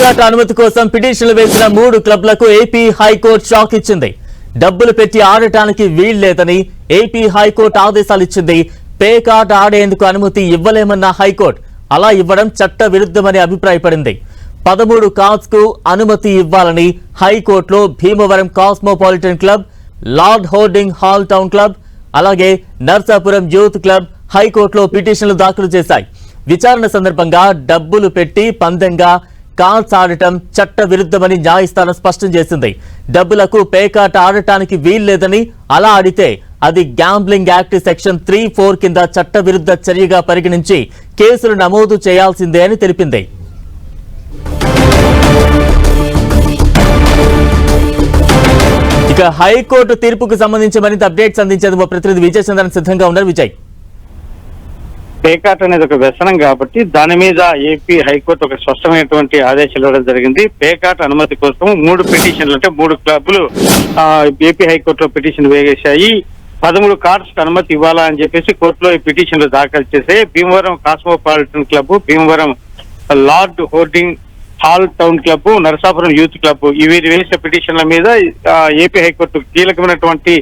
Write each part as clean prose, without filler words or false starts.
పేకాట అనుమతి కోసం పిటిషన్లు వేసిన 3 క్లబ్లకు ఏపీ హైకోర్టు షాక్ ఇచ్చింది. డబ్బులు పెట్టి ఆడటానికి వీల్లేదని ఏపీ హైకోర్టు ఆదేశాలు ఇచ్చింది. పేకాట ఆడేందుకు అనుమతి ఇవ్వలేమన్న హైకోర్టు అలా ఇవ్వడం చట్ట విరుద్ధమని అభిప్రాయపడింది. 13 కార్డ్స్ కు అనుమతి ఇవ్వాలని హైకోర్టులో Bhimavaram cosmopolitan club, lord hoarding hall town club, అలాగే నర్సాపురం యూత్ క్లబ్ హైకోర్టులో పిటిషన్లు దాఖలు చేశాయి. విచారణ సందర్భంగా డబ్బులు పెట్టి పందెంగా కార్డ్స్ ఆడటం చట్ట విరుద్ధమని న్యాయస్థానం స్పష్టం చేసింది. డబ్బులకు పేకాట ఆడటానికి వీల్లేదని, అలా ఆడితే అది గ్యాంబ్లింగ్ యాక్ట్ సెక్షన్ 3(4) కింద చట్ట విరుద్ధ చర్యగా పరిగణించి కేసులు నమోదు చేయాల్సిందే అని తెలిపింది. ఇక హైకోర్టు తీర్పుకు సంబంధించి మరింత అప్డేట్స్ అందించేందుకు ప్రతినిధి విజయ్ చంద్రన్ సిద్ధంగా ఉన్నారు. విజయ్, పేకాట అనేది ఒక వ్యసనం కాబట్టి దాని మీద ఏపీ హైకోర్టు ఒక స్పష్టమైనటువంటి ఆదేశాలు ఇవ్వడం జరిగింది. పేకాట అనుమతి కోసం 3 పిటిషన్లు అంటే 3 క్లబ్లు ఏపీ హైకోర్టులో పిటిషన్ వేసేశాయి. 13 కార్డ్స్ అనుమతి ఇవ్వాలా అని చెప్పేసి కోర్టులో ఈ పిటిషన్లు దాఖలు చేశాయి. Bhimavaram cosmopolitan club, Bhimavaram lord hoarding hall town club, Narasapuram youth club ఇవి వేసిన పిటిషన్ల మీద ఏపీ హైకోర్టు కీలకమైనటువంటి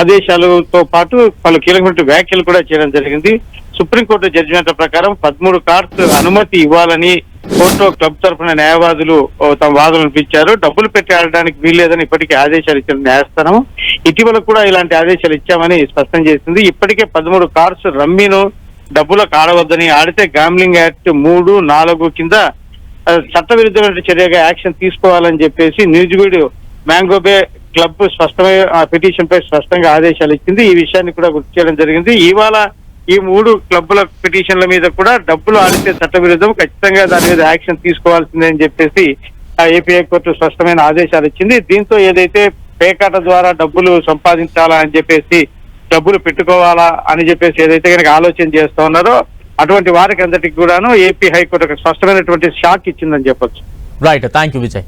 ఆదేశాలతో పాటు పలు కీలకమైన వ్యాఖ్యలు కూడా చేయడం జరిగింది. సుప్రీంకోర్టు జడ్జిమెంట్ ప్రకారం 13 కార్డ్స్ అనుమతి ఇవ్వాలని కోర్టు క్లబ్ తరఫున న్యాయవాదులు తమ వాదనలు వినిపించారు. డబ్బులు పెట్టి ఆడడానికి వీల్లేదని ఇప్పటికే ఆదేశాలు ఇచ్చిన న్యాయస్థానం ఇటీవల కూడా ఇలాంటి ఆదేశాలు ఇచ్చామని స్పష్టం చేసింది. ఇప్పటికే 13 కార్డ్స్ రమ్మీను డబ్బులకు ఆడవద్దని, ఆడితే గ్యాంబ్లింగ్ యాక్ట్ 3, 4 కింద చట్టవిరుద్ధమైన చర్యగా యాక్షన్ తీసుకోవాలని చెప్పేసి న్యూజివీడ్ మ్యాంగోబే క్లబ్ పిటిషన్ పై స్పష్టంగా ఆదేశాలు ఇచ్చింది. ఈ విషయాన్ని కూడా గుర్తు చేయడం జరిగింది. ఇవాళ ఈ 3 క్లబ్ల పిటిషన్ల మీద కూడా డబ్బులు ఆడితే చట్టవిరుద్ధం, ఖచ్చితంగా దాని మీద యాక్షన్ తీసుకోవాల్సిందే అని చెప్పేసి ఏపీ హైకోర్టు స్పష్టమైన ఆదేశాలు ఇచ్చింది. దీంతో ఏదైతే పేకాట ద్వారా డబ్బులు సంపాదించాలా అని చెప్పేసి, డబ్బులు పెట్టుకోవాలా అని చెప్పేసి ఏదైతే కనుక ఆలోచన చేస్తా ఉన్నారో అటువంటి వారికి అందరికి కూడాను ఏపీ హైకోర్టు ఒక స్పష్టమైనటువంటి షాక్ ఇచ్చిందని చెప్పొచ్చు. Right, thank you Vijay.